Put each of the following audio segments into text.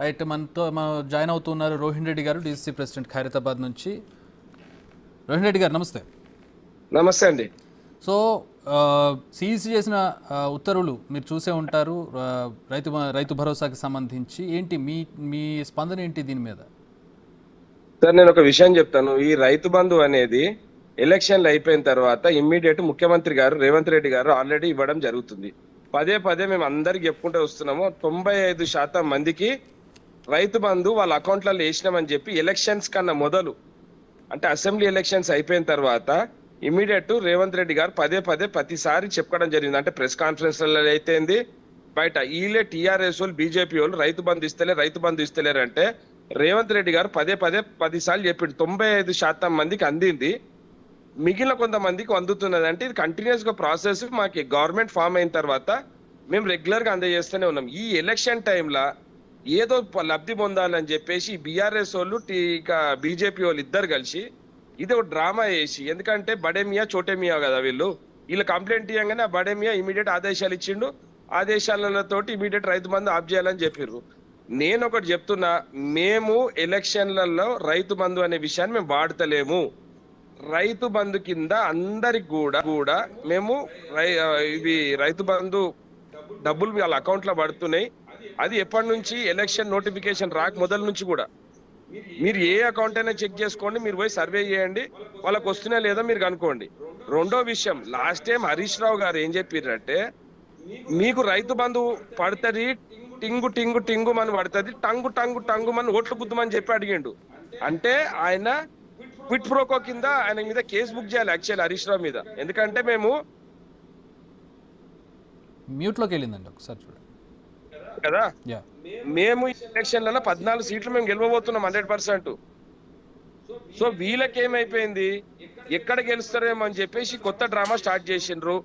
Right, మనతో join అవుతున్నారు రోహిన్ రెడ్డి గారు, డీసీసీ ప్రెసిడెంట్ ఖైరతాబాద్ నుంచి. రోహిన్ రెడ్డి గారు నమస్తే. నమస్తే అండి. సో సిఇసి చేసిన ఉత్తర్వులు మీరు చూసే ఉంటారు, రైతు భరోసాకి సంబంధించి ఏంటి మీ స్పందన ఏంటి దీని మీద? సార్, నేను ఒక విషయం చెప్తాను. ఈ రైతు బంధు అనేది ఎలక్షన్లు అయిపోయిన తర్వాత ఇమ్మీడియట్ ముఖ్యమంత్రి గారు రేవంత్ రెడ్డి గారు ఆల్రెడీ ఇవ్వడం జరుగుతుంది. పదే పదే మేము అందరికి చెప్పుకుంటూ వస్తున్నాము. 95% మందికి రైతు బంధు వాళ్ళ అకౌంట్లలో వేసినామని చెప్పి ఎలక్షన్స్ కన్నా మొదలు, అంటే అసెంబ్లీ ఎలక్షన్స్ అయిపోయిన తర్వాత ఇమ్మీడియట్ రేవంత్ రెడ్డి గారు పదే పదే ప్రతిసారి చెప్పడం జరిగింది. అంటే ప్రెస్ కాన్ఫరెన్స్లలో అయితేంది, బయట వీళ్ళే టీఆర్ఎస్ వాళ్ళు బీజేపీ వాళ్ళు రైతు బంధు ఇస్తలేరు అంటే రేవంత్ రెడ్డి గారు పదే పదే 10 సార్లు చెప్పిండు. 95% మందికి అందింది, మిగిలిన కొంతమందికి అందుతున్నది. అంటే ఇది కంటిన్యూస్ గా ప్రాసెస్. మాకు గవర్నమెంట్ ఫామ్ అయిన తర్వాత మేము రెగ్యులర్ గా అందజేస్తూనే ఉన్నాం. ఈ ఎలక్షన్ టైంలో ఏదో లబ్ధి పొందాలని చెప్పేసి బీఆర్ఎస్ వాళ్ళు ఇక బీజేపీ వాళ్ళు ఇద్దరు కలిసి ఇది ఒక డ్రామా వేసి, ఎందుకంటే బడే మియా చోటే మియా కదా వీళ్ళు కంప్లైంట్ ఇవ్వగానే ఆ బడే మియా ఇమీడియట్ ఆదేశాలు ఇచ్చిండు. ఆదేశాలతోటి ఇమీడియట్ రైతు బంధు ఆఫ్ చేయాలని చెప్పారు. నేను ఒకటి చెప్తున్నా, మేము ఎలక్షన్లలో రైతు బంధు అనే విషయాన్ని మేము వాడతలేము. రైతు బంధు కింద అందరికి కూడా మేము ఇవి రైతు బంధు డబ్బులు వాళ్ళ అకౌంట్ లో పడుతున్నాయి. అది ఎప్పటి నుంచి ఎలక్షన్ నోటిఫికేషన్ రాక మొదల నుంచి కూడా మీరు ఏ అకౌంట్ అయినా చెక్ చేసుకోండి, మీరు పోయి సర్వే చేయండి, వాళ్ళకి వస్తున్నా లేదో మీరు కనుక్కోండి. రెండో విషయం, లాస్ట్ టైం హరీష్ రావు గారు ఏం చెప్పారంటే, మీకు రైతు బంధు పడుతుంది, టింగు టింగు టింగు అని పడుతుంది, టంగు టంగు టంగు అని ఓట్లు గుద్దుమని చెప్పి అడిగిండు. అంటే ఆయన క్విట్ ప్రోకో కింద ఆయన మీద కేసు బుక్ చేయాలి యాక్చువల్ హరీష్ రావు మీద. ఎందుకంటే మేము మ్యూట్లోకి వెళ్ళిందండి, ఒకసారి చూడండి కదా, మేము ఎలక్షన్లలో 14 సీట్లు మేము గెలవబోతున్నాం 100%. సో వీళ్ళకేమైపోయింది, ఎక్కడ గెలుస్తారేమో అని చెప్పేసి కొత్త డ్రామా స్టార్ట్ చేసిండ్రు.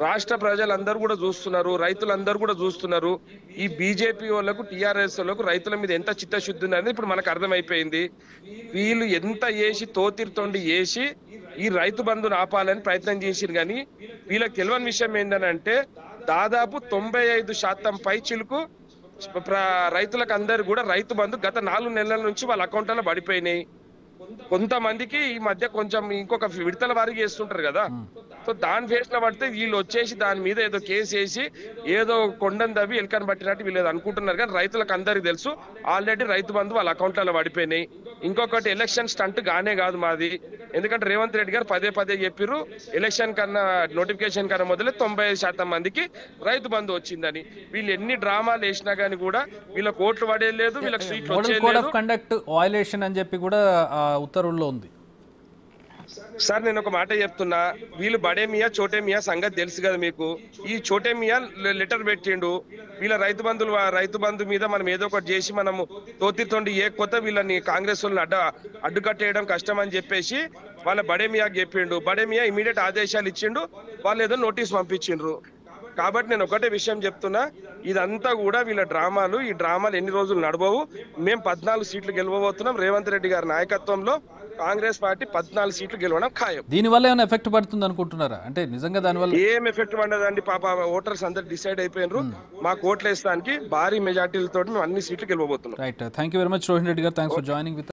రాష్ట్ర ప్రజలందరూ కూడా చూస్తున్నారు, రైతులందరూ కూడా చూస్తున్నారు. ఈ బీజేపీ వాళ్ళకు టీఆర్ఎస్ వాళ్ళకు రైతుల మీద ఎంత చిత్తశుద్ధి ఉందని ఇప్పుడు మనకు అర్థమైపోయింది. వీళ్ళు ఎంత చేసి తోతిరుతోండి చేసి ఈ రైతు బంధును ఆపాలని ప్రయత్నం చేసిరు. కానీ వీళ్ళకి తెలియని విషయం ఏంటంటే, దాదాపు 95% పై చిలుకు రైతులకు అందరు కూడా రైతు బంధు గత 4 నెలల నుంచి వాళ్ళ అకౌంట్లలో పడిపోయినాయి. కొంతమందికి ఈ మధ్య కొంచెం ఇంకొక విడతల వారికి చేస్తుంటారు కదా, సో దాని ఫేస్ లో పడితే వీళ్ళు వచ్చేసి దాని మీద ఏదో కేసు వేసి ఏదో కొండను దవ్వి ఎలుకని పట్టినట్టు వీళ్ళు అనుకుంటున్నారు. కానీ రైతులకు అందరికి తెలుసు ఆల్రెడీ రైతు బంధు వాళ్ళ అకౌంట్లలో పడిపోయినాయి. ఇంకొకటి, ఎలక్షన్ స్టంట్ గానే కాదు మాది. ఎందుకంటే రేవంత్ రెడ్డి గారు పదే పదే చెప్పిర్రు, ఎలక్షన్ కన్నా నోటిఫికేషన్ కన్నా మొదలే 95% మందికి రైతు బంధు వచ్చిందని. వీళ్ళు ఎన్ని డ్రామాలు వేసినా గానీ కూడా వీళ్ళకి ఓట్లు పడేయలేదు, వీళ్ళకి సీట్లు వచ్చేయలేదు. కండక్ట్ వయలేషన్ అని చెప్పి కూడా ఉత్తర్వుల్లో ఉంది. సార్, నేను ఒక మాట చెప్తున్నా, వీళ్ళు బడే మియా చోటే మియా సంగతి తెలుసు కదా మీకు. ఈ చోటే మియా లెటర్ పెట్టిండు, వీళ్ళ రైతు బంధు మీద మనం ఏదో ఒకటి చేసి మనము తోతితోండి ఏకపోతే వీళ్ళని కాంగ్రెస్ వాళ్ళని అడ్డుకట్టేయడం కష్టం అని చెప్పేసి వాళ్ళ బడే మియాకి చెప్పిండు. బడే మియా ఇమీడియట్ ఆదేశాలు ఇచ్చిండు, వాళ్ళు ఏదో నోటీస్ పంపించిండ్రు. కాబట్టి నేను ఒకటే విషయం చెప్తున్నా, ఇదంతా కూడా వీళ్ళ డ్రామాలు. ఈ డ్రామాలు ఎన్ని రోజులు నడవవు. మేము 14 సీట్లు గెలవబోతున్నాం. రేవంత్ రెడ్డి గారి నాయకత్వంలో కాంగ్రెస్ పార్టీ 14 సీట్లు గెలవడం ఖాయం. దీనివల్ల ఏమైనా ఎఫెక్ట్ పడుతుంది అనుకుంటున్నారా? అంటే నిజంగా దానివల్ల ఏం ఎఫెక్ట్ పడదండి. పాప ఓటర్స్ అందరు డిసైడ్ అయిపోయినారు. మాకు ఓట్లు వేస్తానికి భారీ మెజార్టీలతో మేము అన్ని సీట్లు గెలవబోతున్నాం. Right, thank you very much Rohin Reddy గారు. Thanks for joining with